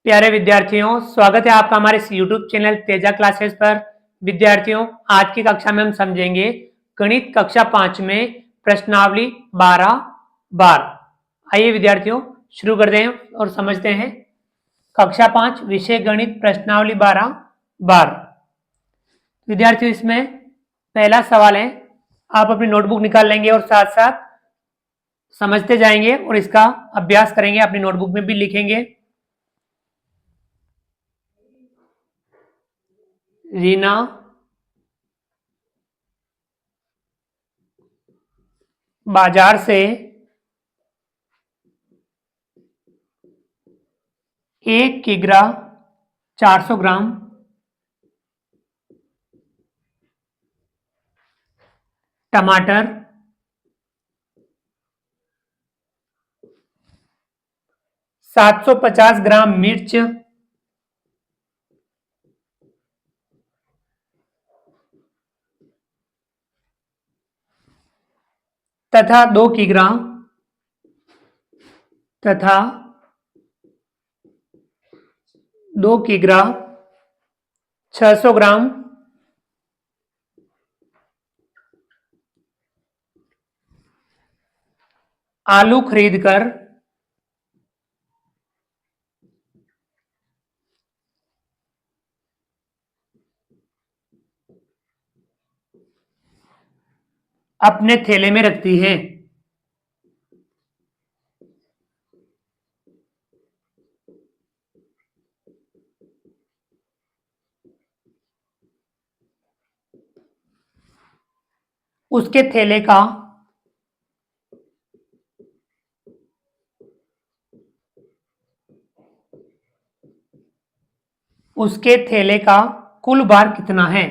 प्यारे विद्यार्थियों, स्वागत है आपका हमारे इस YouTube चैनल तेजा क्लासेस पर। विद्यार्थियों, आज की कक्षा में हम समझेंगे गणित कक्षा 5 में प्रश्नावली 12 बार। आइए विद्यार्थियों शुरू करते हैं और समझते हैं। कक्षा 5 विषय गणित प्रश्नावली 12 बार। विद्यार्थियों, इसमें पहला सवाल है, आप अपनी नोटबुक निकाल लेंगे और साथ साथ समझते जाएंगे और इसका अभ्यास करेंगे, अपनी नोटबुक में भी लिखेंगे। रीना बाजार से 1 किग्रा 400 ग्राम टमाटर, 750 ग्राम मिर्च, तथा 2 किग्रा 600 ग्राम आलू खरीदकर अपने थैले में रखती है। उसके थैले का कुल भार कितना है?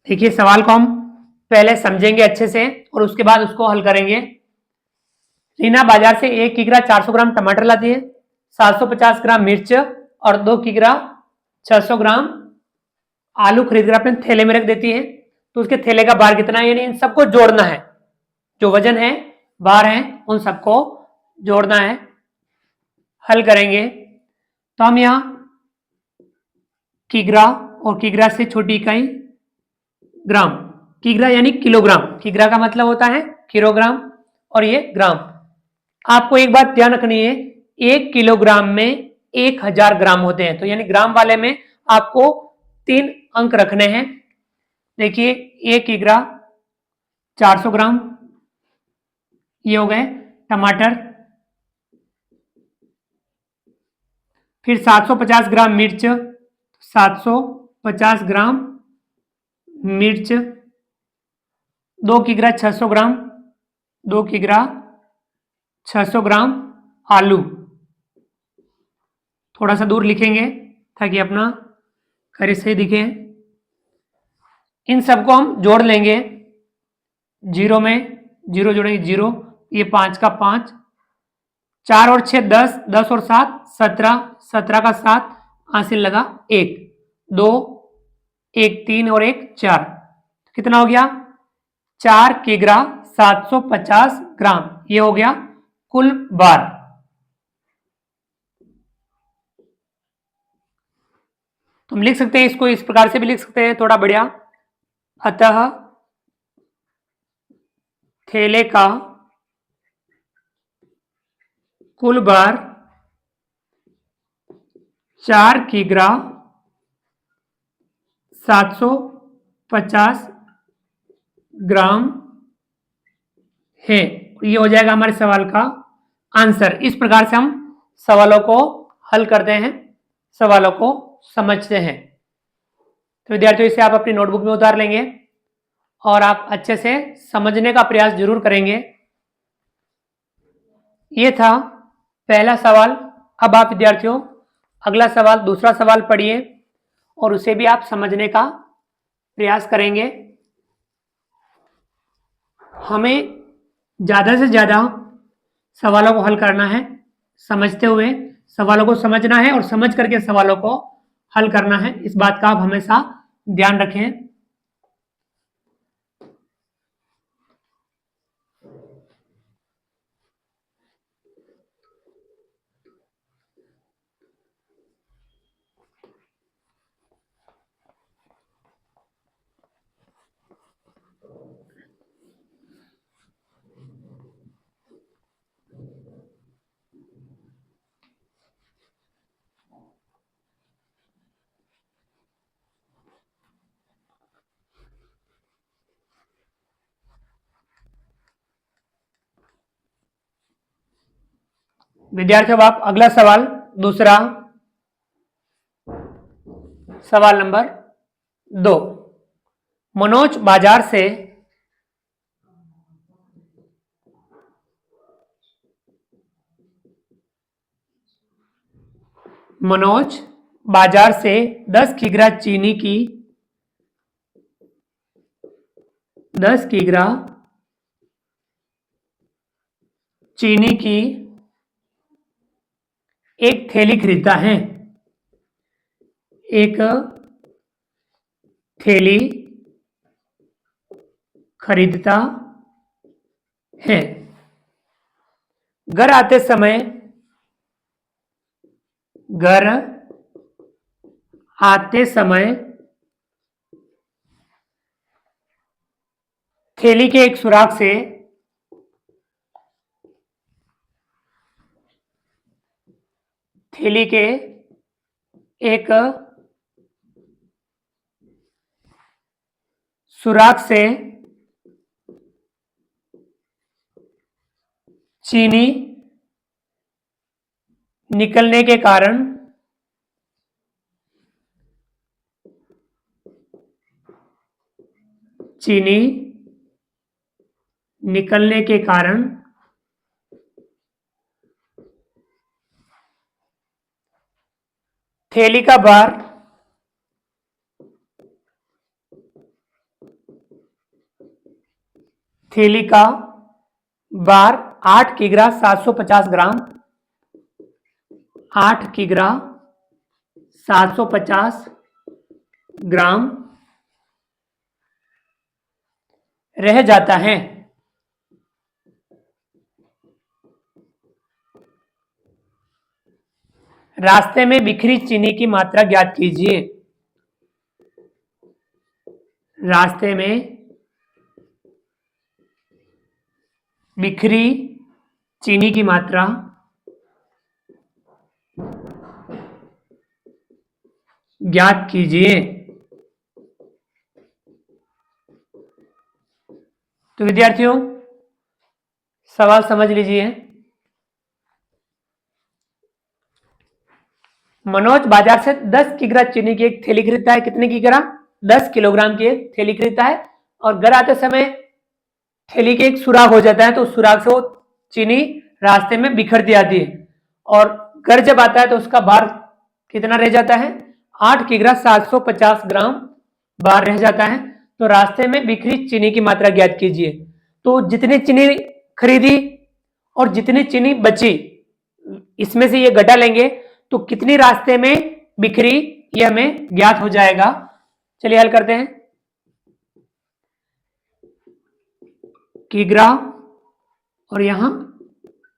देखिए, सवाल को हम पहले समझेंगे अच्छे से और उसके बाद उसको हल करेंगे। रीना बाजार से 1 किग्रा 400 ग्राम टमाटर लाती है, 750 ग्राम मिर्च और 2 किग्रा 600 ग्राम आलू खरीदकर अपने थैले में रख देती है। तो उसके थैले का भार कितना है, यानी इन सबको जोड़ना है। जो वजन है, भार है, उन सबको जोड़ना है। हल करेंगे तो हम यहां किग्रा और किग्रा से छोटी इकाई ग्राम, किग्रा यानी किलोग्राम, किग्रा का मतलब होता है किलोग्राम और ये ग्राम। आपको एक बात ध्यान रखनी है, 1 किलोग्राम में 1000 ग्राम होते हैं, तो यानी ग्राम वाले में आपको 3 अंक रखने हैं। देखिए, 1 किग्रा 400 ग्राम, ये हो गए टमाटर, फिर 750 ग्राम मिर्च, 750 ग्राम मिर्च, 2 किग्रा 600 ग्राम, 2 किग्रा 600 ग्राम आलू। थोड़ा सा दूर लिखेंगे ताकि अपना कार्य सही दिखे। इन सबको हम जोड़ लेंगे, जीरो में जीरो जोड़ेंगे, जीरो, ये 5 का 5, 4 और 6 10, 10 और 7 17, 17 का 7, हासिल लगा 1, 2, 1 3 और 1 4, कितना हो गया? 4 किग्रा 750 ग्राम, ये हो गया कुल भार। तुम लिख सकते हैं, इसको इस प्रकार से भी लिख सकते हैं, थोड़ा बढ़िया। अतः थैले का कुल भार 4 किग्रा 750 ग्राम है। ये हो जाएगा हमारे सवाल का आंसर। इस प्रकार से हम सवालों को हल करते हैं, सवालों को समझते हैं। तो विद्यार्थियों, इसे आप अपनी नोटबुक में उतार लेंगे और आप अच्छे से समझने का प्रयास जरूर करेंगे। ये था पहला सवाल। अब आप विद्यार्थियों अगला सवाल, दूसरा सवाल पढ़िए और उसे भी आप समझने का प्रयास करेंगे। हमें ज़्यादा से ज़्यादा सवालों को हल करना है, समझते हुए सवालों को समझना है और समझ करके सवालों को हल करना है। इस बात का आप हमेशा ध्यान रखें। विद्यार्थियों आप अगला सवाल, दूसरा सवाल नंबर 2। मनोज बाजार से मनोज बाजार से 10 किग्रा चीनी की 10 किग्रा चीनी की एक थैली खरीदता है। एक थैली खरीदता है। घर आते समय घर आते समय थैली के एक सुराख से थैली के एक सुराख से चीनी निकलने के कारण चीनी निकलने के कारण थैली का भार थैली का भार 8 किग्रा 750 ग्राम 8 किग्रा 750 ग्राम रह जाता है। रास्ते में बिखरी चीनी की मात्रा ज्ञात कीजिए। रास्ते में बिखरी चीनी की मात्रा ज्ञात कीजिए। तो विद्यार्थियों सवाल समझ लीजिए। मनोज बाजार से 10 किग्रा चीनी की एक थैली खरीदता है। कितने किग्रा? 10 किलोग्राम की एक थैली खरीदता है और घर आते समय थैली के एक सुराख हो जाता है, तो उस सुराख से वो चीनी रास्ते में बिखरती आती है और घर जब आता है तो उसका भार कितना रह जाता है? 8 किग्रा 750 ग्राम भार रह जाता है। तो रास्ते में बिखरी चीनी की मात्रा ज्ञात कीजिए। तो जितनी चीनी खरीदी और जितनी चीनी बची, इसमें से ये घटा लेंगे तो कितनी रास्ते में बिखरी, ये हमें ज्ञात हो जाएगा। चलिए हल करते हैं। किग्रा और यहां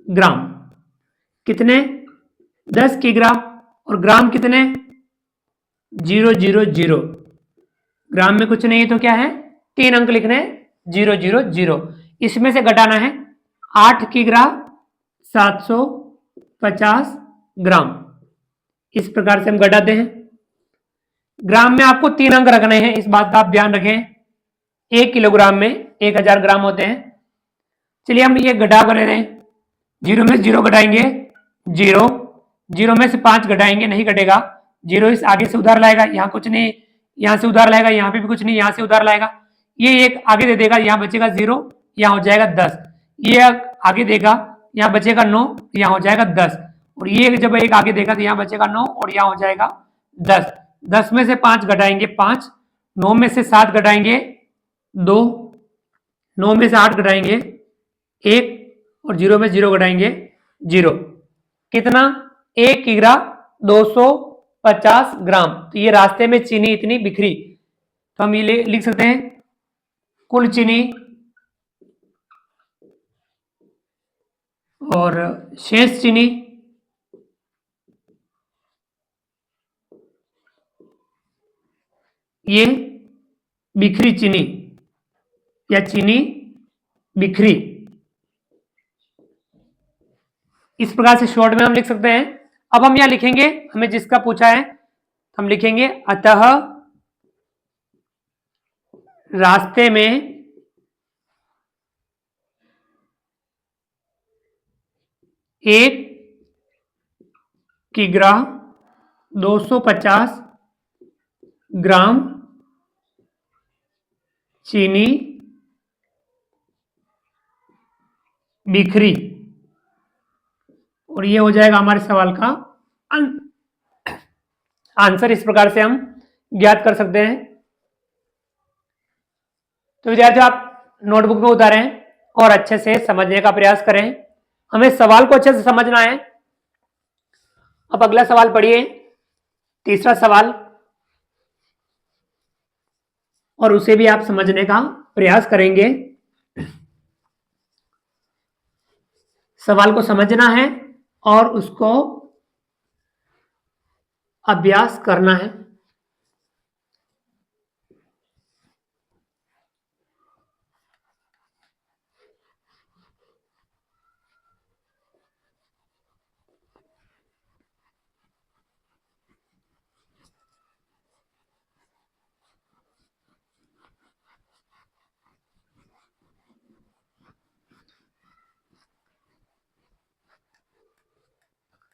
ग्राम, कितने? 10 किग्रा और ग्राम कितने? 000। ग्राम में कुछ नहीं है तो क्या है? 3 अंक लिखने हैं, 000। इसमें से घटाना है 8 किग्रा 750 ग्राम। इस प्रकार से हम घटाते हैं। ग्राम में आपको 3 अंक रखने हैं, इस बात का आप ध्यान रखें। 1 किलोग्राम में 1000 ग्राम होते हैं। चलिए हम ये घटा कर ले रहे हैं। 0 में 0 घटाएंगे 0, 0 में से 5 घटाएंगे, नहीं घटेगा। 0 इस आगे से उधार लाएगा, यहाँ कुछ नहीं, यहाँ से उधार लाएगा, यहाँ पे भी कुछ नहीं, यहाँ से उधार लाएगा, ये एक आगे दे देगा, यहाँ बचेगा 0, यहाँ हो जाएगा 10। ये आगे देगा, यहाँ बचेगा 9, यहाँ हो जाएगा 10। और ये जब एक आगे देगा तो यहाँ बचेगा 9 और यहाँ हो जाएगा 10। 10 में से 5 घटाएंगे 5, 9 में से 7 घटाएंगे 2, 9 में से 8 घटाएंगे 1 और 0 में 0 घटाएंगे 0। कितना? 1 किग्रा 250 ग्राम। तो ये रास्ते में चीनी इतनी बिखरी। तो हम ये लिख सकते हैं कुल चीनी और शेष चीनी ये बिखरी चीनी या चीनी बिखरी। इस प्रकार से शॉर्ट में हम लिख सकते हैं। अब हम यहां लिखेंगे, हमें जिसका पूछा है हम लिखेंगे अतः रास्ते में एक किग्रा 250 ग्राम चीनी बिखरी। और ये हो जाएगा हमारे सवाल का आंसर। इस प्रकार से हम ज्ञात कर सकते हैं। तो विद्यार्थियों, आप नोटबुक में उतारें और अच्छे से समझने का प्रयास करें। हमें सवाल को अच्छे से समझना है। अब अगला सवाल पढ़िए, तीसरा सवाल, और उसे भी आप समझने का प्रयास करेंगे। सवाल को समझना है और उसको अभ्यास करना है।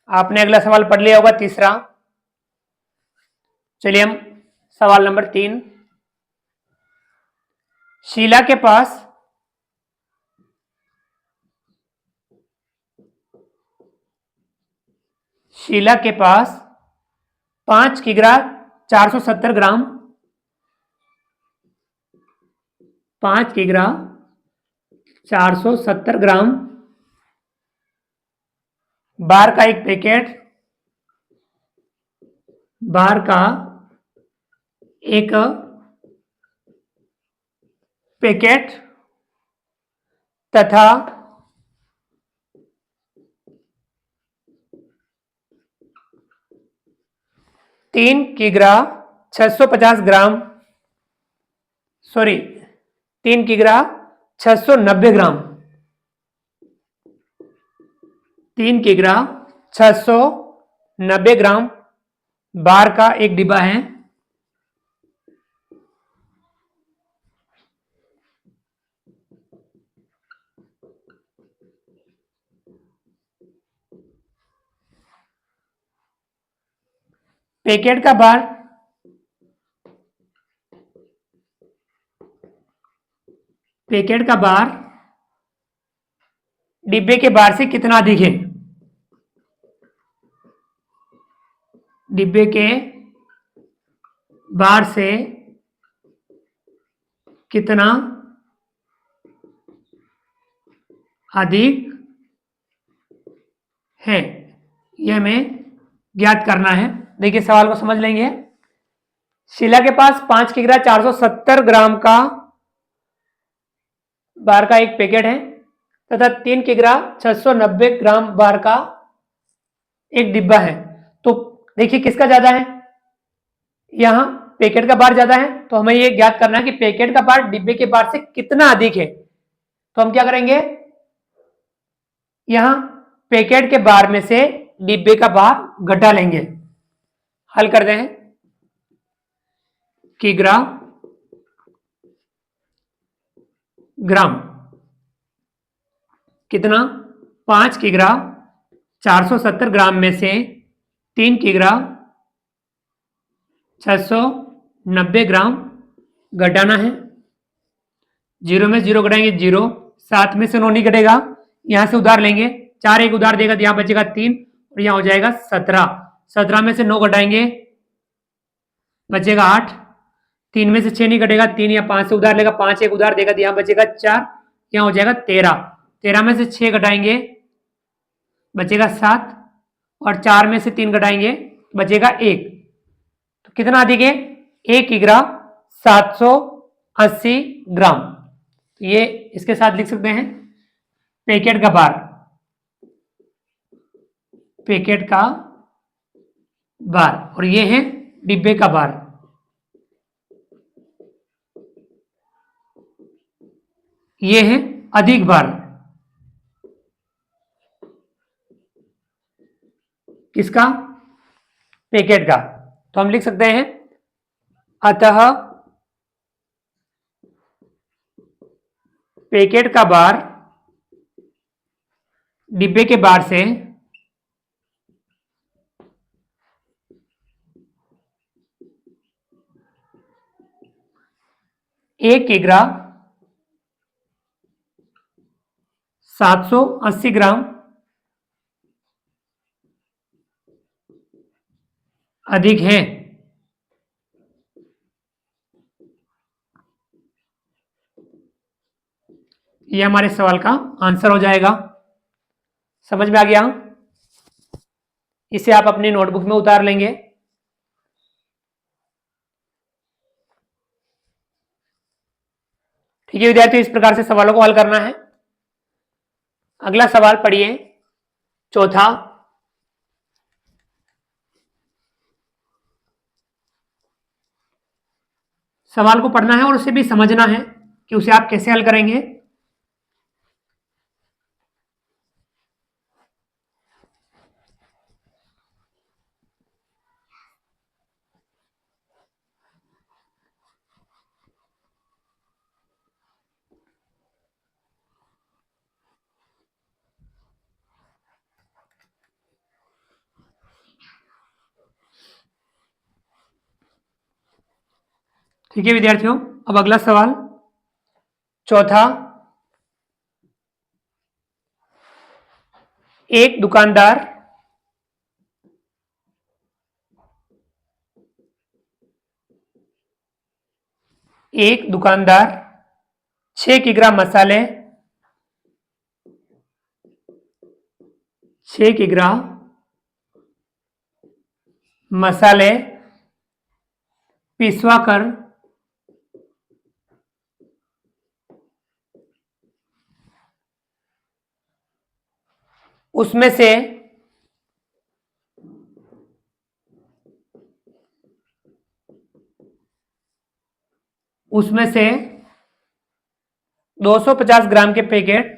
आपने अगला सवाल पढ़ लिया होगा, तीसरा। चलिए हम सवाल नंबर 3। शीला के पास शीला के पास 5 किग्रा 470 ग्राम 5 किग्रा 470 ग्राम बार का एक पैकेट, बार का एक पैकेट तथा 3 किग्रा 650 ग्राम, सॉरी 3 किग्रा 690 ग्राम, 3 किग्रा 690 ग्राम बार का एक डिब्बा है। पैकेट का बार डिब्बे के बार से कितना अधिक है? डिब्बे के बार से कितना अधिक है, यह हमें ज्ञात करना है। देखिए सवाल को समझ लेंगे। शीला के पास 5 किग्रा 470 ग्राम का बार का एक पैकेट है तथा 3 किग्रा 690 ग्राम बार का एक डिब्बा है। तो देखिए किसका ज्यादा है? यहां पैकेट का बार ज्यादा है, तो हमें यह ज्ञात करना है कि पैकेट का बार डिब्बे के बार से कितना अधिक है। तो हम क्या करेंगे, यहां पैकेट के बार में से डिब्बे का बार घटा लेंगे। हल कर दें। किग्रा ग्राम कितना, 5 किग्रा 470 ग्राम में से 3 किग्रा 690 ग्राम घटाना है। 0 में 0 घटाएंगे 0, 7 में से 9 नहीं घटेगा, यहां से उधार लेंगे, 4 एक उधार देगा तो यहां बचेगा 3 और यहां हो जाएगा 17। 17 में से 9 घटाएंगे बचेगा 8, 3 में से 6 नहीं घटेगा, 3 या 5 से उधार लेगा, 5 एक उधार देगा तो यहां बचेगा 4, यहां हो जाएगा 13। 13 में से 6 घटाएंगे बचेगा 7 और 4 में से 3 घटाएंगे बचेगा 1। तो कितना अधिक है? 1 किग्रा 780 ग्राम। तो ये इसके साथ लिख सकते हैं पैकेट का बार, पैकेट का बार, और ये है डिब्बे का बार। ये है अधिक बार किसका? पैकेट का। तो हम लिख सकते हैं अतः पैकेट का बार डिब्बे के बार से 1 किग्रा 780 ग्राम अधिक है। यह हमारे सवाल का आंसर हो जाएगा। समझ में आ गया? इसे आप अपनी नोटबुक में उतार लेंगे। ठीक है विद्यार्थियों, इस प्रकार से सवालों को हल करना है। अगला सवाल पढ़िए, चौथा। सवाल को पढ़ना है और उसे भी समझना है कि उसे आप कैसे हल करेंगे। ठीक है विद्यार्थियों, अब अगला सवाल, चौथा। एक दुकानदार एक दुकानदार 6 किग्रा मसाले 6 किग्रा मसाले पिसवा कर उसमें से उसमें से 250 ग्राम के पैकेट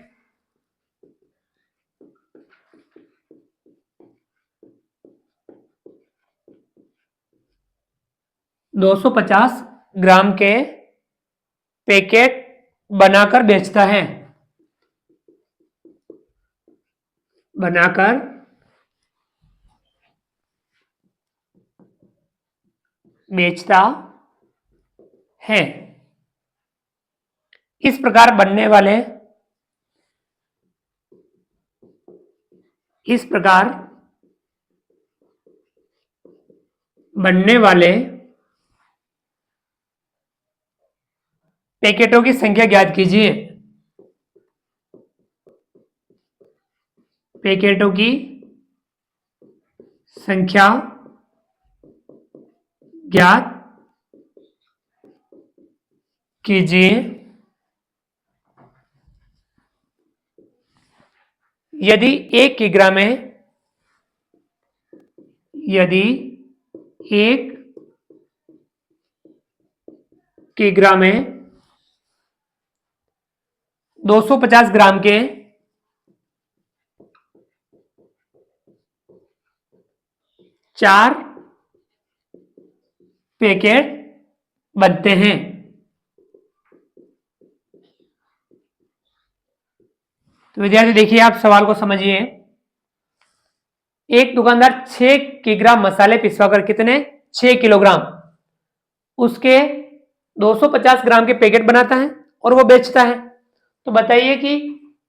250 ग्राम के पैकेट बनाकर बेचता है। बनाकर बेचता है। इस प्रकार बनने वाले पैकेटों की संख्या ज्ञात कीजिए। पैकेटों की संख्या ज्ञात कीजिए। यदि 1 किग्रा में 250 ग्राम के 4 पैकेट बनते हैं। तो विद्यार्थी देखिए, आप सवाल को समझिए। एक दुकानदार 6 किग्रा मसाले पिसवाकर कितने 6 किलोग्राम उसके 250 ग्राम के पैकेट बनाता है और वो बेचता है। तो बताइए कि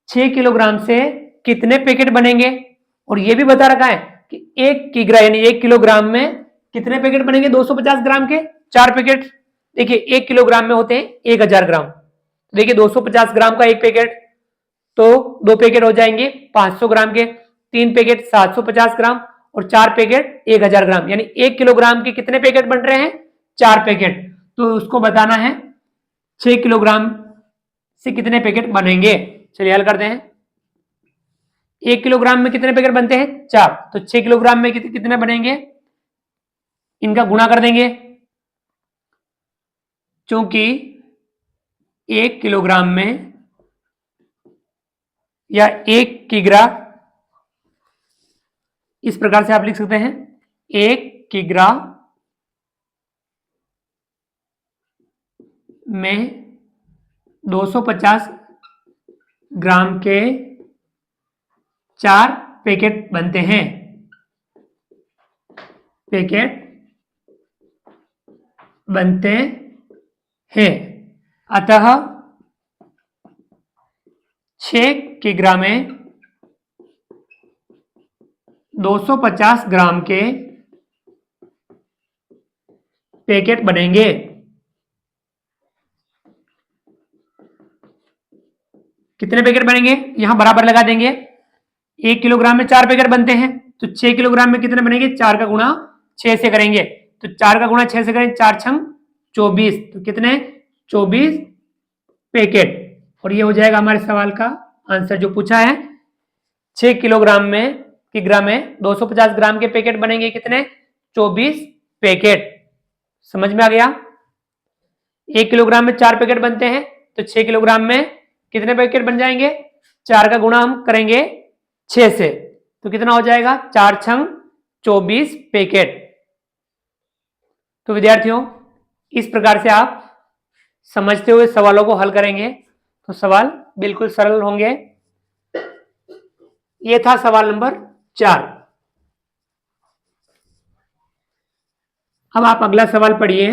6 किलोग्राम से कितने पैकेट बनेंगे, और ये भी बता रखा है कि 1 किग्रा यानी 1 किलोग्राम में कितने पैकेट बनेंगे 250 ग्राम के 4 पैकेट। देखिए 1 किलोग्राम में होते हैं 1000 ग्राम। देखिए 250 ग्राम का एक पैकेट, तो 2 पैकेट हो जाएंगे 500 ग्राम के, 3 पैकेट 750 ग्राम और 4 पैकेट 1000 ग्राम, यानी 1 किलोग्राम के कितने पैकेट बन रहे हैं 4 पैकेट। तो उसको बताना है 6 किलोग्राम से कितने पैकेट बनेंगे। चलिए हल करते हैं। 1 किलोग्राम में कितने पैकेट बनते हैं 4, तो 6 किलोग्राम में कितने बनेंगे, इनका गुणा कर देंगे। क्योंकि 1 किलोग्राम में या 1 किग्रा, इस प्रकार से आप लिख सकते हैं 1 किग्रा में 250 ग्राम के 4 पैकेट बनते हैं। पैकेट बनते हैं। अतः 6 किग्रा में 250 ग्राम के पैकेट बनेंगे। कितने पैकेट बनेंगे यहां बराबर लगा देंगे। 1 किलोग्राम में 4 पैकेट बनते हैं, तो 6 किलोग्राम में कितने बनेंगे? 4 का गुणा 6 से करेंगे, तो 4 का गुणा 6 से करेंगे, 4 छंग 24, तो कितने? 24 पैकेट। और ये हो जाएगा हमारे सवाल का आंसर जो पूछा है। 6 किलोग्राम में 250 ग्राम के पैकेट बनेंगे, कितने? 24 पैकेट। समझ में आ गया? 1 किलोग्राम में 4 पैकेट बनते हैं, तो 6 किलोग्राम में कितने पैकेट बन जाएंगे? 4 का गुणा हम करेंगे 6 से, तो कितना हो जाएगा? 4 छंग 24 पैकेट। तो विद्यार्थियों, इस प्रकार से आप समझते हुए सवालों को हल करेंगे तो सवाल बिल्कुल सरल होंगे। यह था सवाल नंबर 4। अब आप अगला सवाल पढ़िए।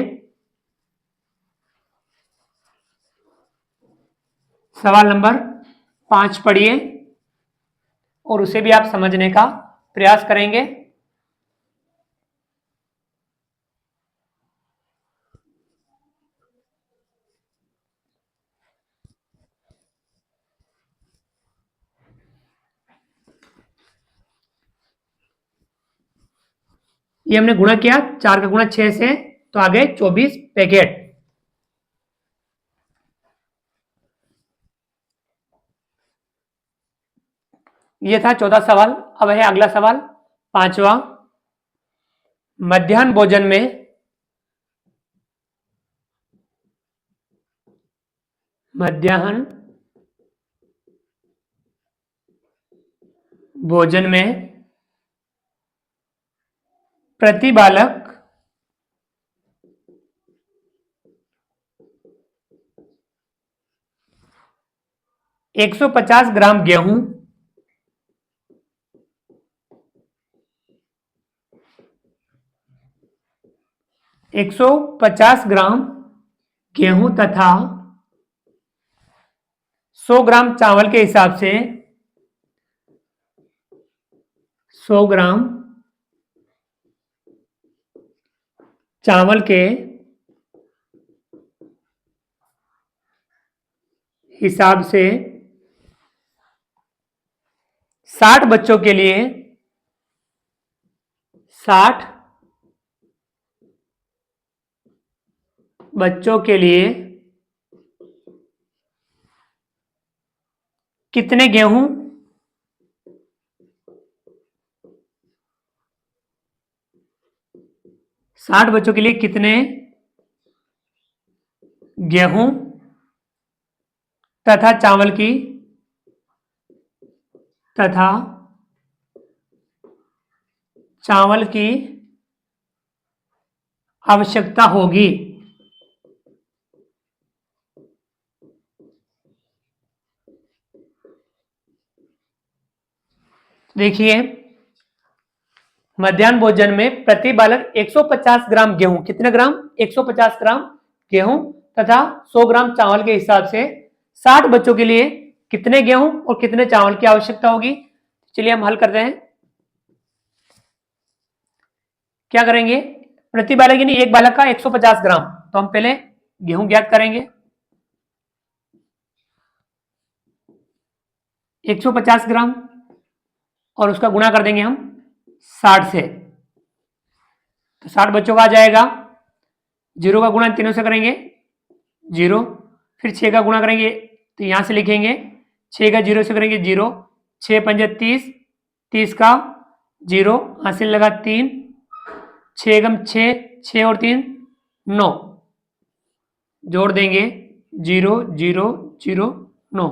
सवाल नंबर 5 पढ़िए और उसे भी आप समझने का प्रयास करेंगे। ये हमने गुणा किया 4 का गुणा 6 से, तो आ गए 24 पैकेट। ये था 14 सवाल। अब है अगला सवाल 5वां। मध्याह्न भोजन में प्रति बालक 150 ग्राम गेहूं, 150 ग्राम गेहूं तथा 100 ग्राम चावल के हिसाब से 100 ग्राम चावल के हिसाब से 60 बच्चों के लिए 60 बच्चों के लिए कितने गेहूं 60 बच्चों के लिए कितने गेहूं तथा चावल की आवश्यकता होगी? देखिए, मध्याह्न भोजन में प्रति बालक 150 ग्राम गेहूं, कितने ग्राम? 150 ग्राम गेहूं तथा 100 ग्राम चावल के हिसाब से 60 बच्चों के लिए कितने गेहूं और कितने चावल की आवश्यकता होगी? चलिए हम हल करते हैं। क्या करेंगे? प्रति बालक यानी एक बालक का 150 ग्राम, तो हम पहले गेहूं ज्ञात करेंगे। 150 ग्राम और उसका गुणा कर देंगे हम 60 से, तो 60 बच्चों का आ जाएगा। 0 का गुणा तीनों से करेंगे 0, फिर 6 का गुणा करेंगे तो यहां से लिखेंगे 6 का 0 से करेंगे 0, 6 पंजे 30, 30 का 0 हासिल लगा 3, 6 गम 6, 6 और 3 9, जोड़ देंगे 0 0 0 9,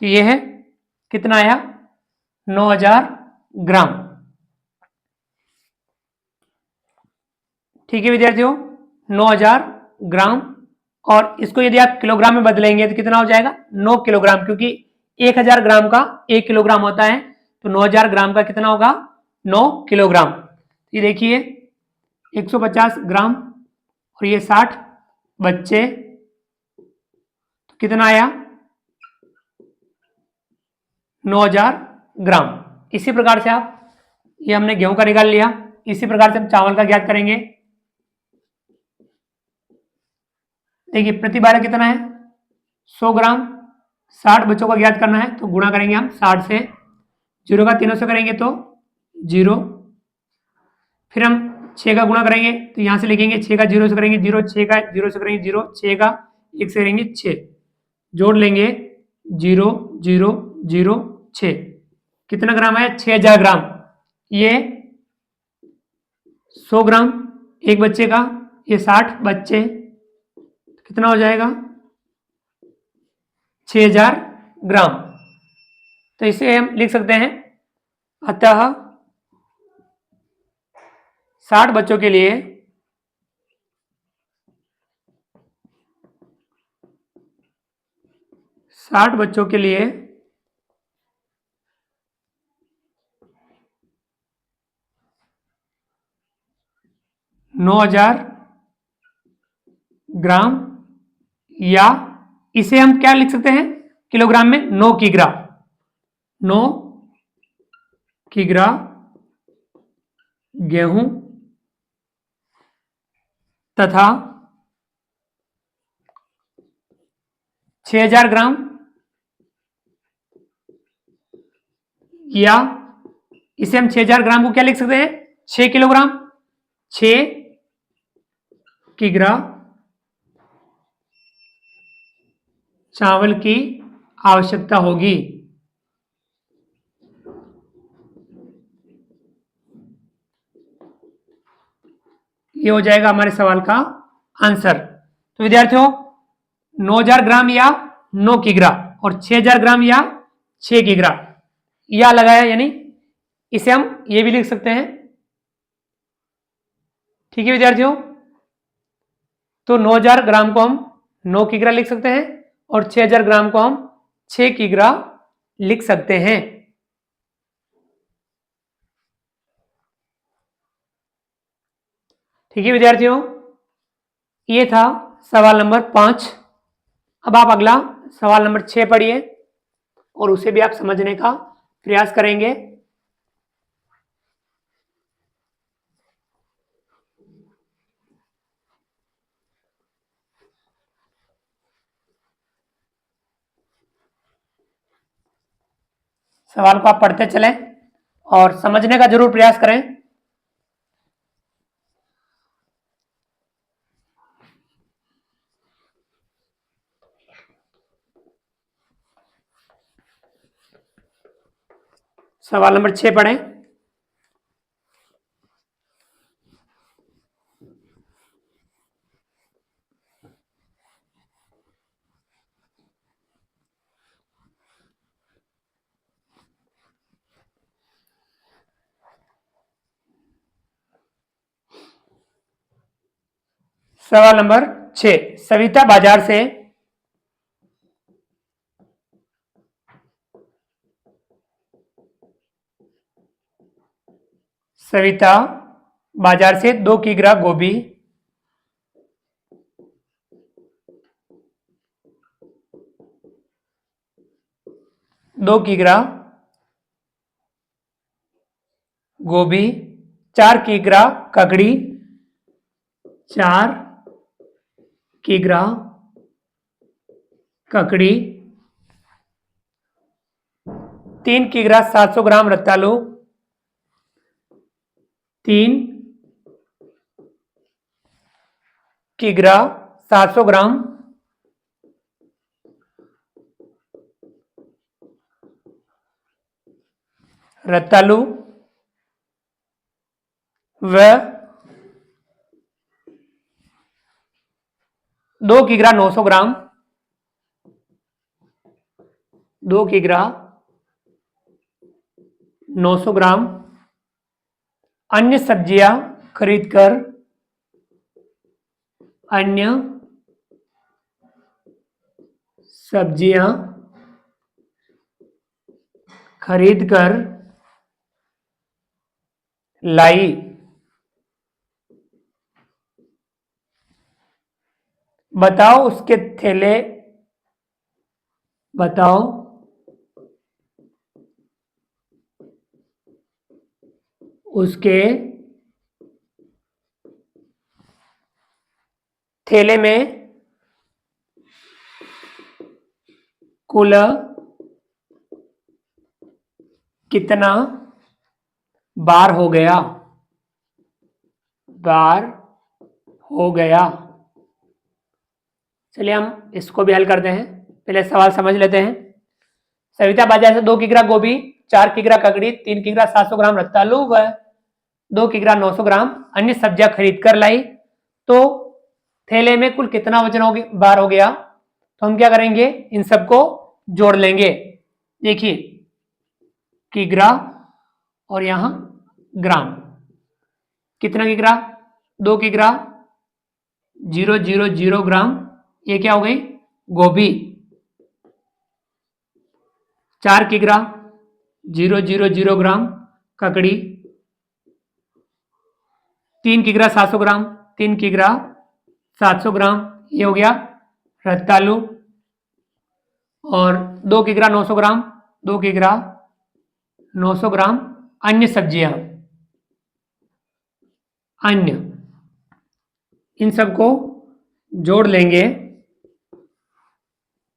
तो ये है कितना आया? 9000 ग्राम। ठीक है विद्यार्थियों, 9000 ग्राम। और इसको यदि आप किलोग्राम में बदलेंगे तो कितना हो जाएगा? 9 किलोग्राम, क्योंकि 1000 ग्राम का 1 किलोग्राम होता है, तो 9000 ग्राम का कितना होगा? 9 किलोग्राम। ये देखिए 150 ग्राम और ये 60 बच्चे कितना आया 9000 ग्राम। इसी प्रकार से आप, ये हमने गेहूं का निकाल लिया, इसी प्रकार से हम चावल का ज्ञात करेंगे। देखिए प्रति बारह कितना है 100 ग्राम, 60 बच्चों का ज्ञात करना है तो गुणा करेंगे हम 60 से, 0 का 300 से करेंगे तो 0, फिर हम 6 का गुणा करेंगे तो यहाँ से लिखेंगे 6 का 0 से करेंगे 0, 6 का 0 से करेंगे 0, 6 का 1 से करेंगे 6, जोड़ लेंगे 0 0 0 6, कितना ग्राम है 6000 ग्राम। ये 100 ग्राम एक बच्चे का, ये 60 बच्चे, कितना हो जाएगा 6000 ग्राम। तो इसे हम लिख सकते हैं, अतः 60 बच्चों के लिए 60 बच्चों के लिए 9000 ग्राम, या इसे हम क्या लिख सकते हैं किलोग्राम में, 9 किग्रा, 9 किग्रा गेहूं तथा 6000 ग्राम, या इसे हम 6000 ग्राम को क्या लिख सकते हैं 6 किलोग्राम, 6 किग्रा चावल की आवश्यकता होगी। ये हो जाएगा हमारे सवाल का आंसर। तो विद्यार्थियों 9000 ग्राम या 9 किग्रा और 6000 ग्राम या 6 किग्रा या लगाया, यानी इसे हम ये भी लिख सकते हैं। ठीक है विद्यार्थियों, तो 9000 ग्राम को हम 9 किग्रा लिख सकते हैं और 6000 ग्राम को हम 6 किग्रा लिख सकते हैं। ठीक है विद्यार्थियों, ये था सवाल नंबर 5। अब आप अगला सवाल नंबर 6 पढ़िए और उसे भी आप समझने का प्रयास करेंगे। सवाल को आप पढ़ते चलें और समझने का जरूर प्रयास करें। सवाल नंबर 6 पढ़ें। सवाल नंबर 6, सविता बाजार से सविता बाजार से 2 किग्रा गोभी, 2 किग्रा गोभी, 4 किग्रा ककड़ी, 4 किग्रा ककड़ी, 3 किग्रा 700 ग्राम रतालू, 3 किग्रा 700 ग्राम रतालू व 2 किग्रा 900 ग्राम, 2 किग्रा 900 ग्राम अन्य सब्जियां खरीदकर, अन्य सब्जियां खरीदकर लाई। बताओ उसके थैले बताओ उसके थैले में कुल कितना बार हो गया। बार हो गया। चलिए हम इसको भी हल करते हैं। पहले सवाल समझ लेते हैं। सविता बाजार से 2 किग्रा गोभी, 4 किग्रा ककड़ी, 3 किग्रा 700 ग्राम रतालू व 2 किग्रा 900 ग्राम अन्य सब्जियां खरीद कर लाई, तो थैले में कुल कितना वजन बार हो गया। तो हम क्या करेंगे, इन सबको जोड़ लेंगे। देखिए किग्रा और यहां ग्राम, कितना किग्रा, 2 किग्रा 000 ग्राम, ये क्या हो गई गोभी। 4 किग्रा 000 ग्राम ककड़ी, 3 किग्रा 700 ग्राम, 3 किग्रा 700 ग्राम ये हो गया रतालू, और 2 किग्रा 900 ग्राम, 2 किग्रा 900 ग्राम अन्य सब्जियां, अन्य, इन सबको जोड़ लेंगे।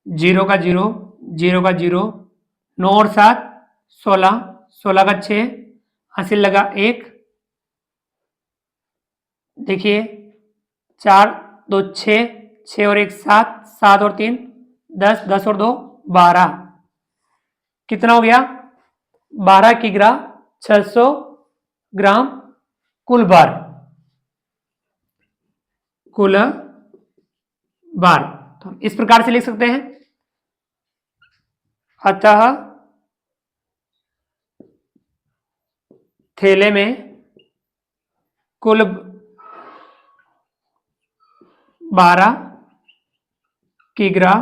0 का 0, 0 का 0, 9 और 7 16, 16 का 6, हासिल लगा 1। देखिए 4 2 6, 6 और 1 7, 7 और 3 10, 10 और 2 12, कितना हो गया 12 किग्रा 600 ग्राम कुल बार, कुल बार। तो हम इस प्रकार से लिख सकते हैं, अतः थैले में कुल 12 किग्रा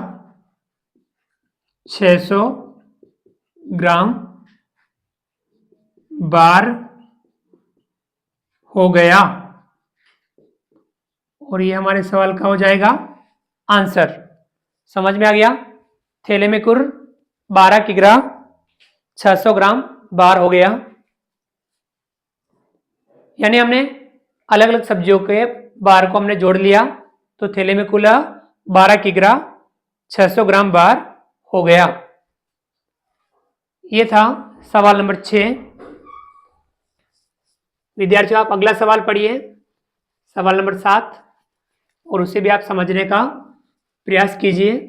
600 ग्राम बार हो गया, और ये हमारे सवाल का हो जाएगा आंसर। समझ में आ गया। थैले में कुल 12 किग्रा 600 ग्राम बार हो गया, यानी हमने अलग अलग सब्जियों के बार को हमने जोड़ लिया, तो थैले में कुल 12 किग्रा 600 ग्राम बार हो गया। ये था सवाल नंबर 6। विद्यार्थियों आप अगला सवाल पढ़िए, सवाल नंबर 7, और उसे भी आप समझने का प्रयास कीजिए।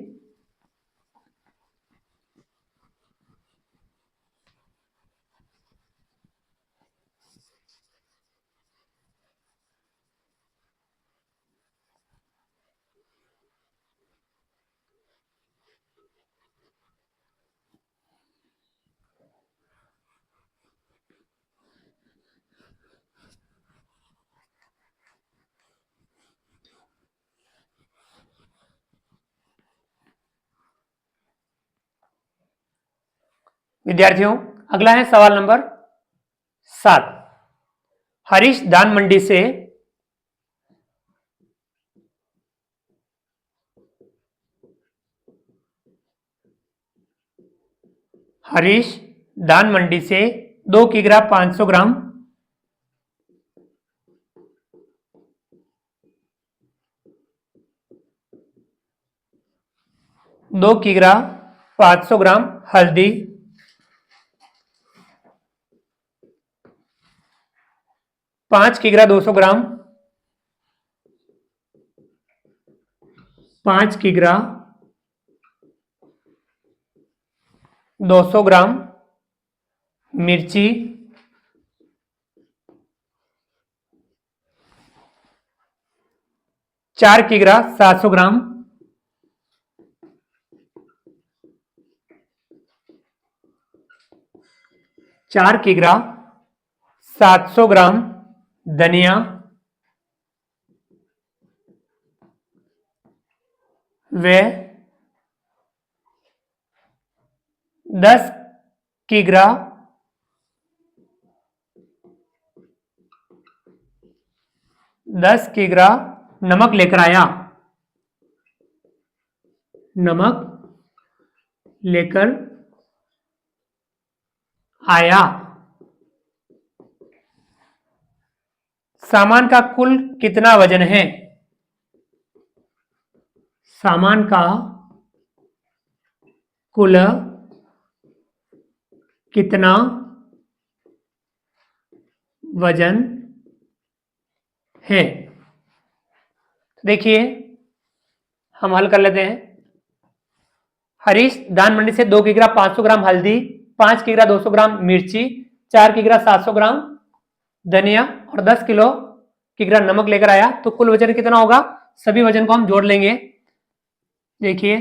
विद्यार्थियों अगला है सवाल नंबर 7। हरीश धान मंडी से हरीश धान मंडी से 2 किग्रा 500 ग्राम, 2 किग्रा 500 ग्राम हल्दी, 5 किग्रा 200 ग्राम, 5 किग्रा 200 ग्राम मिर्ची, 4 किग्रा 700 ग्राम, 4 किग्रा 700 ग्राम धनिया, व 10 किग्रा 10 किग्रा नमक लेकर आया। नमक लेकर आया। सामान का कुल कितना वजन है? सामान का कुल कितना वजन है? देखिए हम हल कर लेते हैं। हरीश धान मंडी से 2 किग्रा 500 ग्राम हल्दी, 5 किग्रा 200 ग्राम मिर्ची, 4 किग्रा 700 ग्राम धनिया और 10 किग्रा नमक लेकर आया। तो कुल वजन कितना होगा? सभी वजन को हम जोड़ लेंगे। देखिए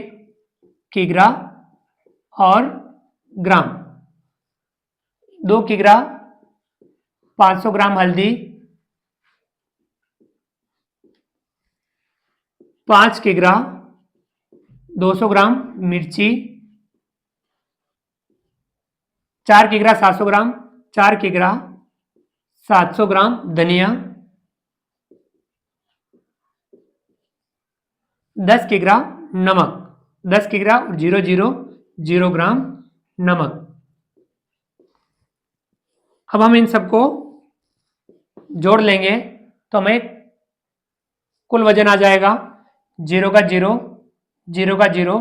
किग्रा और ग्राम। 2 किग्रा 500 ग्राम हल्दी, 5 किग्रा 200 ग्राम मिर्ची, 4 किग्रा 700 ग्राम, 4 किग्रा 700 ग्राम धनिया, 10 किग्रा नमक, 10 किग्रा 000 ग्राम नमक। अब हम इन सबको जोड़ लेंगे तो हमें कुल वजन आ जाएगा 0 का 0, 0 का 0।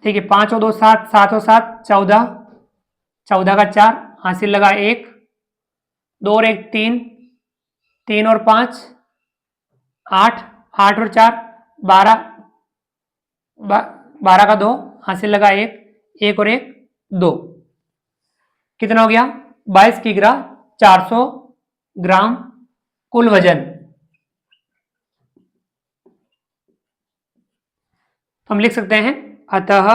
ठीक है, 5 और 2 7, 7 और 7 14, 14 का 4, हासिल लगा 1, 2 और 1 3, 3 और 5 8, 8 और 4 12, 12 का 2, हासिल लगा 1, 1 और 1 2। कितना हो गया? 22 किग्रा 400 ग्राम कुल वजन। हम लिख सकते हैं अतः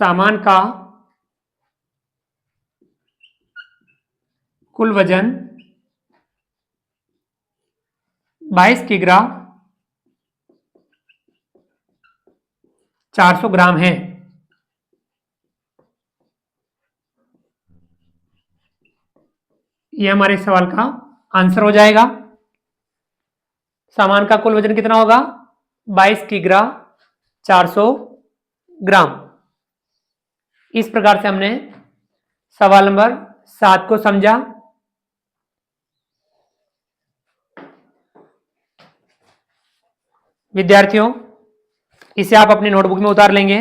सामान का कुल वजन 22 किग्रा 400 ग्राम है। यह हमारे सवाल का आंसर हो जाएगा। सामान का कुल वजन कितना होगा? 22 किग्रा 400 ग्राम। इस प्रकार से हमने सवाल नंबर 7 को समझा। विद्यार्थियों, इसे आप अपनी नोटबुक में उतार लेंगे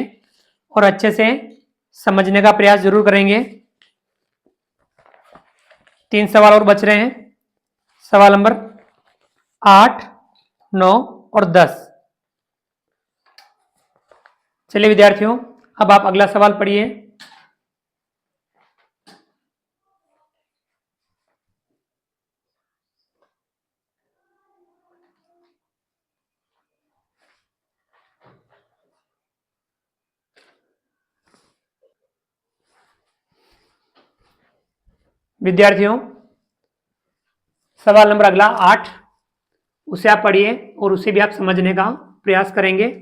और अच्छे से समझने का प्रयास जरूर करेंगे। 3 सवाल और बच रहे हैं। सवाल नंबर 8, 9 और 10। चलिए विद्यार्थियों, अब आप अगला सवाल पढ़िए। विद्यार्थियों, सवाल नंबर अगला 8, उसे आप पढ़िए और उसे भी आप समझने का प्रयास करेंगे।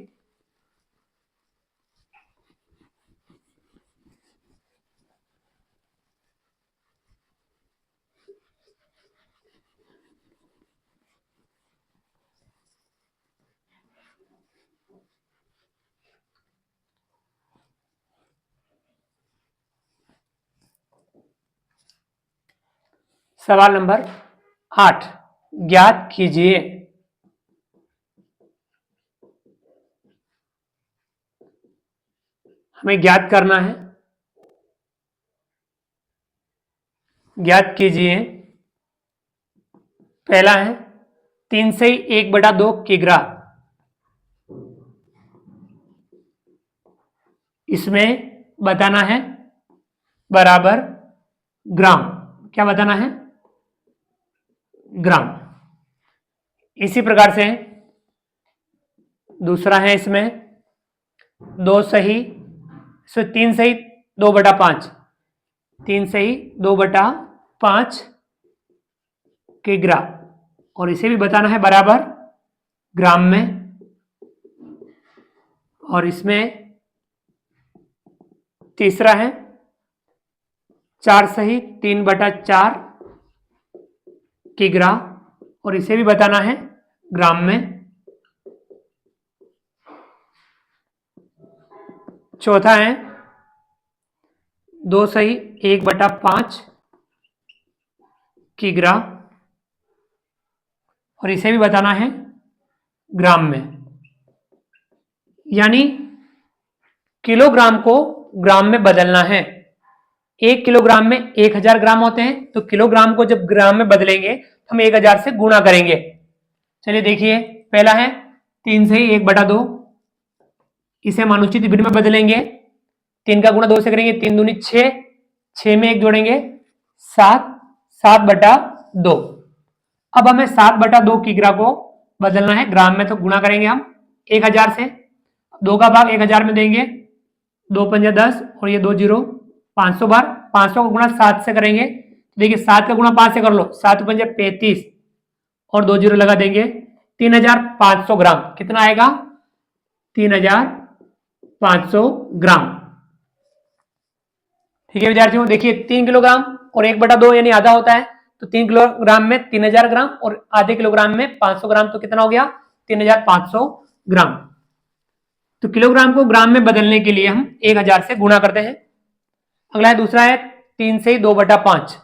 सवाल नंबर 8, ज्ञात कीजिए। हमें ज्ञात करना है। ज्ञात कीजिए। पहला है 3 से 1/2 किग्रा। इसमें बताना है बराबर ग्राम। क्या बताना है? ग्राम। इसी प्रकार से दूसरा है इसमें 2 सही, 3 सही 2/5, 3 सही 2/5 किग्रा, और इसे भी बताना है बराबर ग्राम में। और इसमें तीसरा है 4 सही 3/4 किग्रा, और इसे भी बताना है ग्राम में। चौथा है 2 सही 1/5 किग्रा, और इसे भी बताना है ग्राम में, यानी किलोग्राम को ग्राम में बदलना है। 1 किलोग्राम में 1000 ग्राम होते हैं, तो किलोग्राम को जब ग्राम में बदलेंगे तो हम 1000 से गुणा करेंगे। चलिए देखिए, पहला है 3 से 1/2, इसे हम अनुचित भिन्न में बदलेंगे। 3 का गुणा 2 से करेंगे, 3 दूनी 6, 6 में 1 जोड़ेंगे 7, 7/2। अब हमें 7/2 किग्रा को बदलना है ग्राम में, तो गुणा करेंगे हम 1000 से। 2 का भाग 1000 में देंगे, 2 पंजा 10 और ये 2 जीरो 500 बार। 500 का गुणा 7 से करेंगे, देखिए 7 का गुणा 5 से कर लो, 7 पंजा 35 और 2 जीरो लगा देंगे, 3500 ग्राम। कितना आएगा? 3500 ग्राम। ठीक है विद्यार्थियों, देखिए 3 किलोग्राम और 1/2 यानी आधा होता है, तो 3 किलोग्राम में 3000 ग्राम और आधे किलोग्राम में 500 ग्राम, तो कितना हो गया? 3500 ग्राम। तो किलोग्राम को ग्राम में बदलने के लिए हम 1000 से गुणा करते हैं। अगला है दूसरा है 3 से 2/5,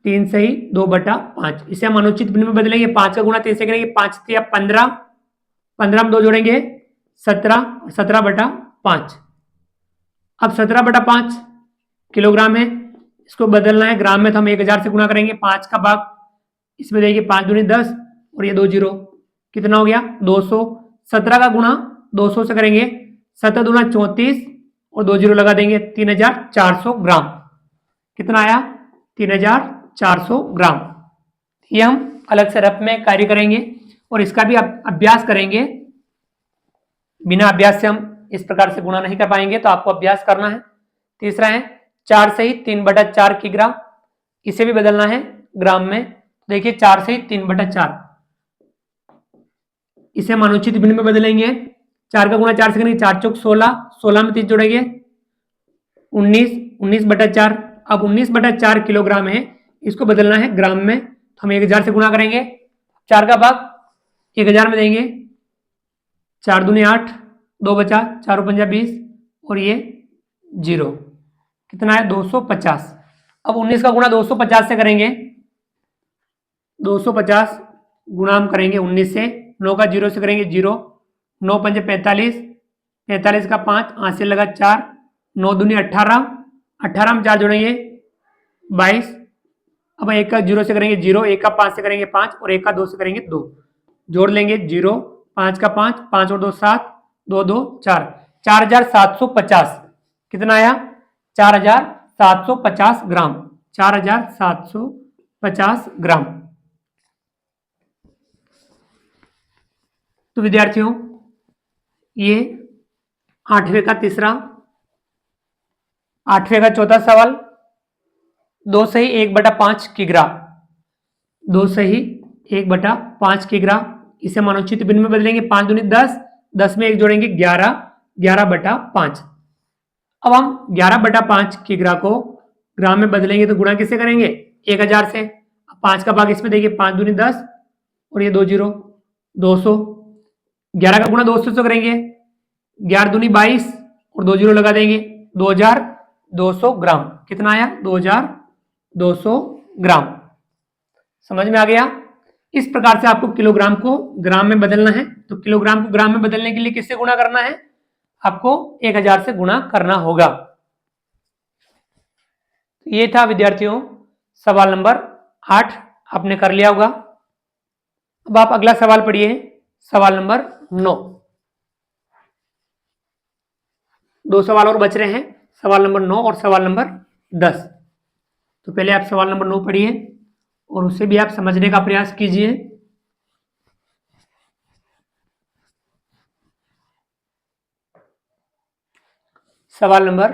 3 से 2/5, इसे हम अनुचित भिन्न में बदलेंगे। 5 का गुणा 3 से करेंगे, 5 या 15, 15 में 2 जोड़ेंगे 17, 17/5। अब 17/5 किलोग्राम है, इसको बदलना है ग्राम में, तो हम 1000 से गुणा करेंगे। 5 का भाग इसमें देखिए, 5 दूनी 10 और ये 2 जीरो, कितना हो गया? 200। 17 का गुणा 200 से करेंगे, 17 दूना 34 और 2 जीरो लगा देंगे, 3400 ग्राम। कितना आया? 3400 ग्राम। ये हम अलग से रफ में कार्य करेंगे और इसका भी अभ्यास करेंगे। बिना अभ्यास से हम इस प्रकार से गुणा नहीं कर पाएंगे, तो आपको अभ्यास करना है। तीसरा है 4 से 3/4 किग्रा, इसे भी बदलना है ग्राम में। देखिए 4 से 3/4, इसे हम अनुचित भिन्न में बदलेंगे। 4 का गुणा 4 से करेंगे, 4 चौक 16, 16 में 3 जोड़ेंगे 19, 19/4। अब 19/4 किलोग्राम है, इसको बदलना है ग्राम में, तो हम 1000 से गुणा करेंगे। 4 का भाग 1000 में देंगे, 4 दूनी 8, 2 बचा, 4 पंजा 20 और ये जीरो, कितना है? 250। अब 19 का गुणा 250 से करेंगे, 250 गुणा हम करेंगे 19 से, 9 का जीरो से करेंगे जीरो, 9 पंजे 45, 45 का 5, 8 से लगा 4, 9 दूनी 18, 18 में 4 जोड़ेंगे 22। अब 1 का जीरो से करेंगे जीरो, 1 का 5 से करेंगे 5 और 1 का 2 से करेंगे 2, जोड़ लेंगे जीरो, 5 का 5, 5 और 2 7, 2 2 4, 4750। कितना आया? 4750 ग्राम, 4750 ग्राम। तो विद्यार्थियों, ये 8वें का तीसरा, 8वें का चौथा सवाल, 2 सही 1/5 किग्रा, 2 सही 1/5 किग्रा, इसे हम अनुचित भिन्न में बदलेंगे। 5 दूनी 10, 10 में 1 जोड़ेंगे 11, 11/5। अब हम 11/5 किग्रा को ग्राम में बदलेंगे, तो गुणा किससे करेंगे? 1000 से। 5 का भाग इसमें देखिए, 5 दूनी 10 और ये 2 जीरो 200, 11 का गुणा 200 से करेंगे, 11 दूनी 22 और 2 जीरो लगा देंगे, 2200 ग्राम। कितना आया? 2200 ग्राम। समझ में आ गया? इस प्रकार से आपको किलोग्राम को ग्राम में बदलना है। तो किलोग्राम को ग्राम में बदलने के लिए किससे गुणा करना है? आपको 1000 से गुणा करना होगा। ये था विद्यार्थियों सवाल नंबर 8, आपने कर लिया होगा। अब आप अगला सवाल पढ़िए, सवाल नंबर 9। 2 सवाल और बच रहे हैं, सवाल नंबर 9 और सवाल नंबर 10। तो पहले आप सवाल नंबर 9 पढ़िए और उसे भी आप समझने का प्रयास कीजिए। सवाल नंबर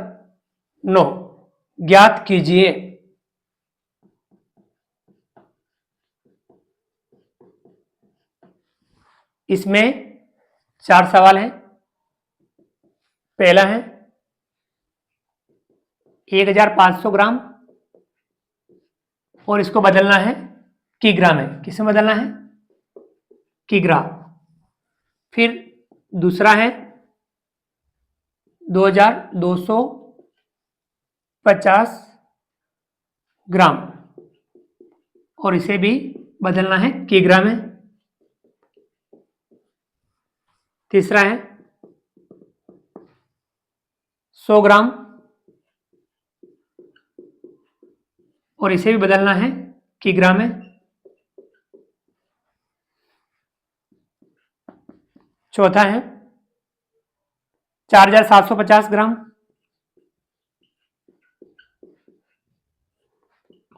9, ज्ञात कीजिए इसमें 4 सवाल हैं। पहला है 1500 ग्राम और इसको बदलना है किग्रा में। किसमें बदलना है? किग्रा। फिर दूसरा है 2250 ग्राम, और इसे भी बदलना है किग्रा में। तीसरा है 100 ग्राम, और इसे भी बदलना है किग्रा में। चौथा है 4750 ग्राम,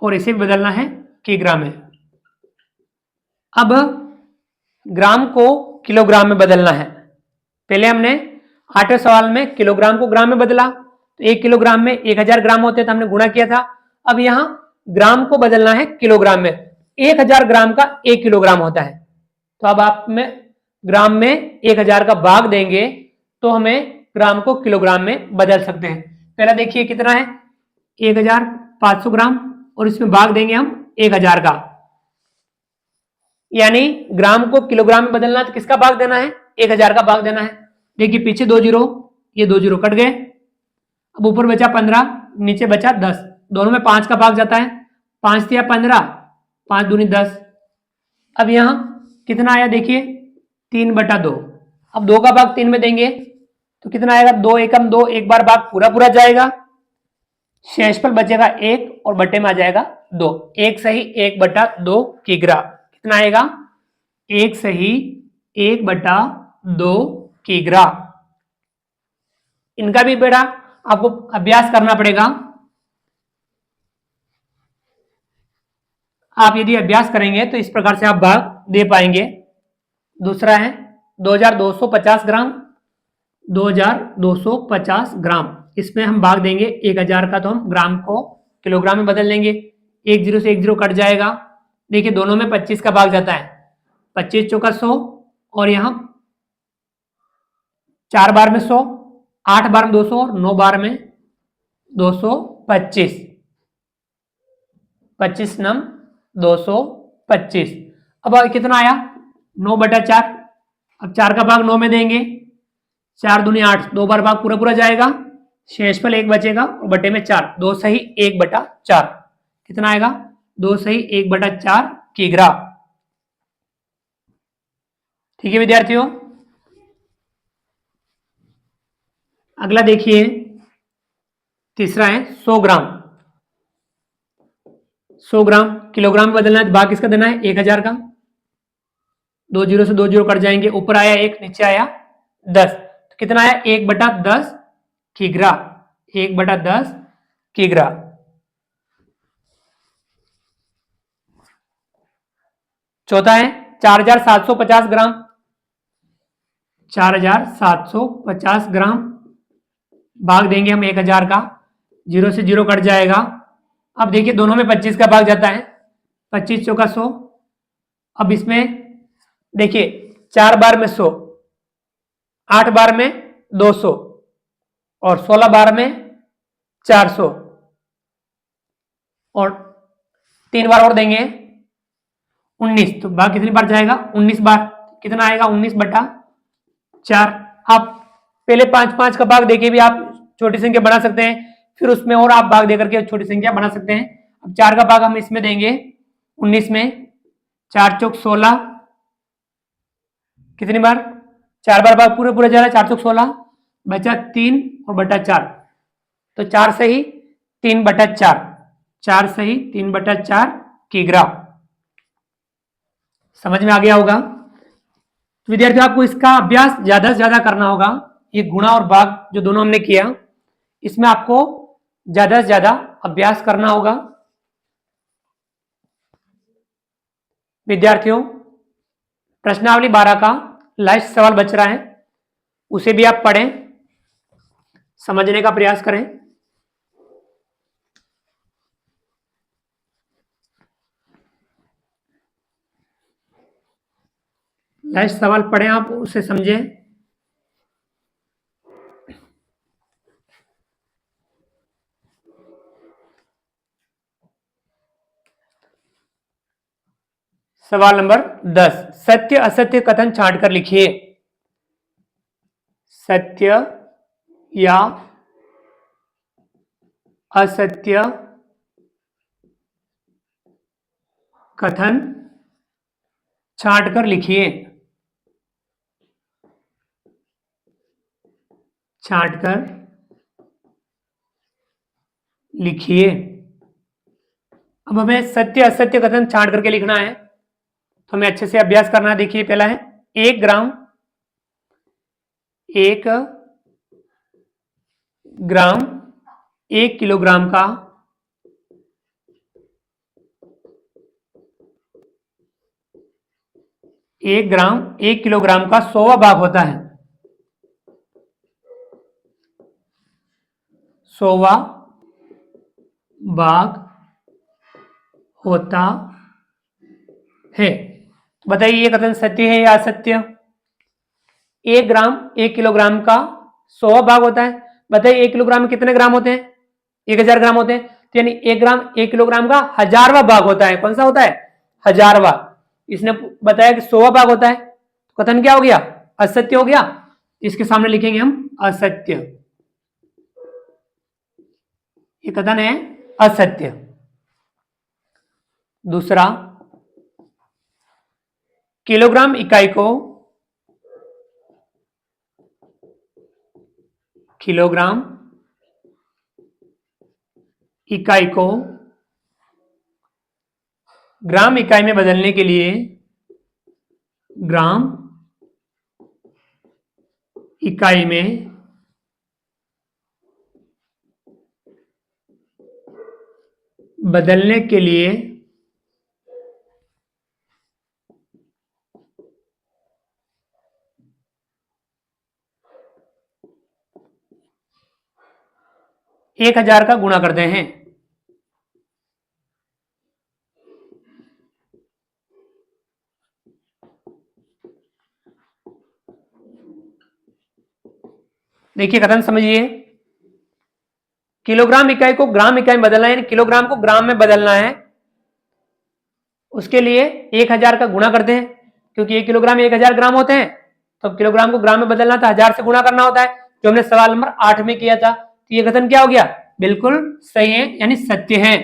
और इसे भी बदलना है किग्रा में। अब ग्राम को किलोग्राम में बदलना है। पहले हमने 8वें सवाल में किलोग्राम को ग्राम में बदला, तो 1 किलोग्राम में 1000 ग्राम होते, तो हमने गुणा किया था। अब यहां ग्राम को बदलना है किलोग्राम में। 1000 ग्राम का 1 किलोग्राम होता है, तो अब आप में ग्राम में 1000 का भाग देंगे तो हमें ग्राम को किलोग्राम में बदल सकते हैं। पहला देखिए कितना है, 1500 ग्राम, और इसमें भाग देंगे हम 1000 का, यानी ग्राम को किलोग्राम में बदलना है तो किसका भाग देना है, 1000 का भाग देना है। देखिए पीछे 2 जीरो, ये 2 जीरो कट गए। अब ऊपर बचा 15, नीचे बचा 10, दोनों में 5 का भाग जाता है। 5 दिया 15, 5 दूनी 10। अब यहां कितना आया देखिए, 3/2। अब 2 का भाग 3 में देंगे तो कितना आएगा, 2 एकम 2, एक बार भाग पूरा पूरा जाएगा, शेषफल बचेगा 1 और बटे में आ जाएगा 2। 1 सही 1/2 किग्रा। कितना आएगा, 1 सही 1/2 किग्रा। इनका भी बेटा आपको अभ्यास करना पड़ेगा। आप यदि अभ्यास करेंगे तो इस प्रकार से आप भाग दे पाएंगे। दूसरा है 2250 ग्राम, 2250 ग्राम, इसमें हम भाग देंगे 1000 का, तो हम ग्राम को किलोग्राम में बदल लेंगे। 1 जीरो से 1 जीरो कट जाएगा। देखिए दोनों में 25 का भाग जाता है, 25 चौका 100, और यहां 4 बार में 100, 8 बार में 200, और 9 बार में 225। 25 नम 225। अब कितना आया, 9/4। अब 4 का भाग 9 में देंगे, 4 दूनी 8, 2 बार भाग पूरा पूरा जाएगा, शेषफल 1 बचेगा और बटे में 4, 2 सही 1/4। कितना आएगा, 2 सही 1/4 किग्रा। ठीक है विद्यार्थियों, अगला देखिए तीसरा है 100 ग्राम। 100 ग्राम किलोग्राम में बदलना है तो भाग किसका देना है, 1000 का। 2 जीरो से 2 जीरो कट जाएंगे, ऊपर आया 1, नीचे आया 10, तो कितना आया, 1/10 किग्रा। 1/10 किग्रा। चौथा है 4750 ग्राम। 4750 ग्राम, भाग देंगे हम 1000 का, 0 से 0 कट जाएगा। अब देखिए दोनों में 25 का भाग जाता है, 25 चौका 100। अब इसमें देखिए 4 बार में 100, 8 बार में 200, और 16 बार में 400, और 3 बार और देंगे 19, तो भाग कितनी बार जाएगा, 19 बार। कितना आएगा, 19/4। आप पहले 5-5 का भाग देके भी आप छोटी संख्या बना सकते हैं, फिर उसमें और आप भाग देकर के छोटी संख्या बना सकते हैं। अब 4 का भाग हम इसमें देंगे 19 में, 4 चौक 16, कितनी बार, 4 बार भाग पूरे पूरे जा रहा है, 4 चौक 16, बचा 3 और बटा 4, तो 4 सही 3/4, 4 सही 3/4 किग्रा। समझ में आ गया होगा। तो विद्यार्थियों आपको इसका अभ्यास ज्यादा से ज्यादा करना होगा। ये गुणा और भाग जो दोनों हमने किया, इसमें आपको ज्यादा से ज्यादा अभ्यास करना होगा। विद्यार्थियों प्रश्नावली 12 का लास्ट सवाल बच रहा है, उसे भी आप पढ़ें, समझने का प्रयास करें। लास्ट सवाल पढ़ें, आप उसे समझें। सवाल नंबर 10, सत्य असत्य कथन छांट कर लिखिए। सत्य या असत्य कथन छांटकर लिखिए। छांटकर लिखिए। अब हमें सत्य असत्य कथन छांट करके लिखना है, तो हमें अच्छे से अभ्यास करना है। देखिए, पहला है 1 ग्राम, 1 ग्राम 1 किलोग्राम का 1 ग्राम 1 किलोग्राम का 100वां भाग होता है। 100वां भाग होता है। बताइए, ये कथन सत्य है या असत्य? 1 ग्राम 1 किलोग्राम का 100वां भाग होता है। बताइए 1 किलोग्राम में कितने ग्राम होते हैं? 1000 ग्राम होते हैं। तो यानी 1 ग्राम 1 किलोग्राम का 1000वां भाग होता है। कौन सा होता है? 1000वां। इसने बताया कि 100वां भाग होता है, तो कथन क्या हो गया? असत्य हो गया। इसके सामने लिखेंगे हम असत्य। ये कथन है असत्य। दूसरा, किलोग्राम इकाई को किलोग्राम इकाई को ग्राम इकाई में बदलने के लिए ग्राम इकाई में बदलने के लिए 1000 का गुणा करते हैं। देखिए, कथन समझिए। किलोग्राम इकाई को ग्राम इकाई में बदलना है, किलोग्राम को ग्राम में बदलना है। उसके लिए 1000 का गुणा करते हैं, क्योंकि 1 किलोग्राम 1000 ग्राम होते हैं। तो किलोग्राम को ग्राम में बदलना था, 1000 से गुणा करना होता है, जो हमने सवाल नंबर 8 में किया था। तो ये कथन क्या हो गया? बिल्कुल सही है, यानी सत्य है।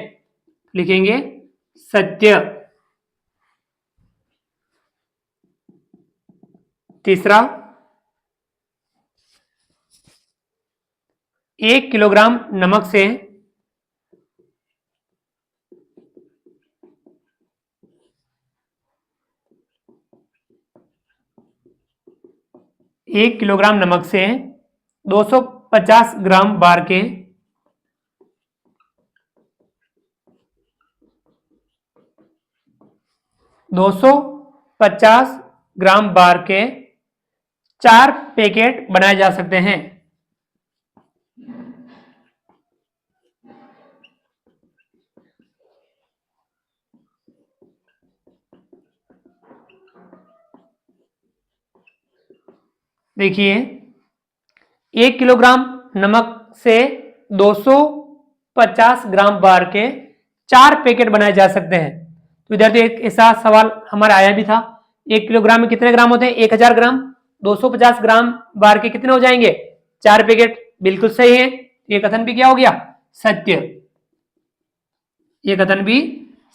लिखेंगे सत्य। तीसरा, 1 किलोग्राम नमक से 1 किलोग्राम नमक से 250 ग्राम बार के 250 ग्राम बार के 4 पैकेट बनाए जा सकते हैं। देखिए, 1 किलोग्राम नमक से 250 ग्राम बार के 4 पैकेट बनाए जा सकते हैं। तो विद्यार्थी, एक ऐसा सवाल हमारा आया भी था। 1 किलोग्राम में कितने ग्राम होते हैं? 1000 ग्राम। 250 ग्राम बार के कितने हो जाएंगे? 4 पैकेट। बिल्कुल सही है। ये कथन भी क्या हो गया? सत्य। ये कथन भी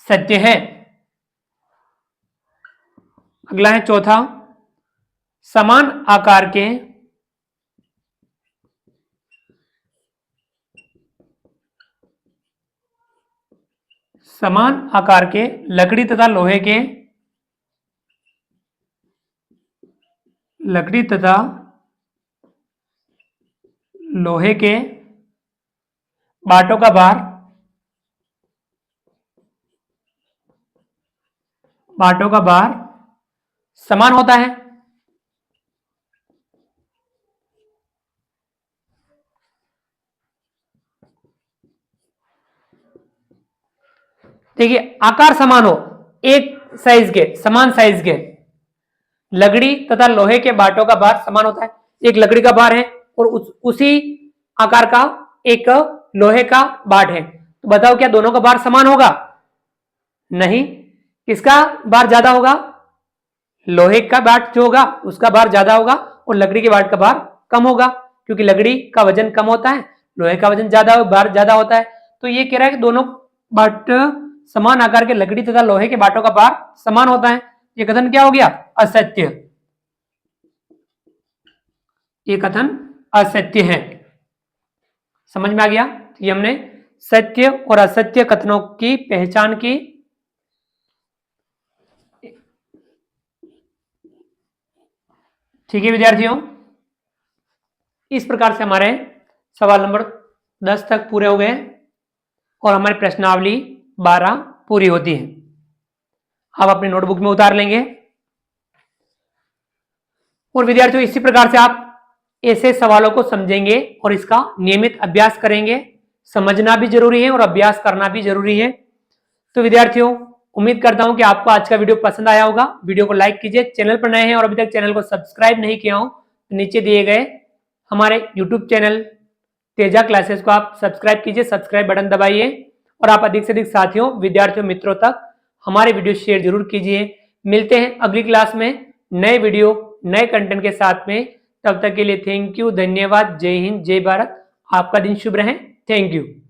सत्य है। अगला है चौथा, समान आकार के लकड़ी तथा लोहे के बाटों का भार समान होता है। देखिए, आकार समान हो, एक साइज के, समान साइज के, लकड़ी तथा लोहे के बाटों का भार समान होता है। एक लकड़ी का भार है और उसी आकार का एक लोहे का बाट है, तो बताओ क्या दोनों का भार समान होगा? नहीं। किसका भार ज्यादा होगा? लोहे का बाट जो होगा उसका भार ज्यादा होगा और लकड़ी के बाट का भार कम होगा। क्योंकि लकड़ी का वजन कम होता है, लोहे का वजन भार ज्यादा होता है। तो ये कह रहा है कि दोनों बाट समान आकार के लकड़ी तथा लोहे के बाटों का भार समान होता है। ये कथन क्या हो गया? असत्य। ये कथन असत्य है। समझ में आ गया? ये हमने सत्य और असत्य कथनों की पहचान की। ठीक है विद्यार्थियों, इस प्रकार से हमारे सवाल नंबर 10 तक पूरे हो गए और हमारी प्रश्नावली 12 पूरी होती है। अब अपनी नोटबुक में उतार लेंगे और विद्यार्थियों इसी प्रकार से आप ऐसे सवालों को समझेंगे और इसका नियमित अभ्यास करेंगे। समझना भी जरूरी है और अभ्यास करना भी जरूरी है। तो विद्यार्थियों, उम्मीद करता हूं कि आपको आज का वीडियो पसंद आया होगा। वीडियो को लाइक कीजिए, चैनल पर नए हैं और अभी तक चैनल को सब्सक्राइब नहीं किया हो तो नीचे दिए गए हमारे यूट्यूब चैनल तेजा क्लासेस को आप सब्सक्राइब कीजिए, सब्सक्राइब बटन दबाइए और आप अधिक से अधिक साथियों, विद्यार्थियों, मित्रों तक हमारे वीडियो शेयर जरूर कीजिए। मिलते हैं अगली क्लास में नए वीडियो नए कंटेंट के साथ में। तब तक के लिए थैंक यू, धन्यवाद, जय हिंद, जय भारत। आपका दिन शुभ रहे। Thank you.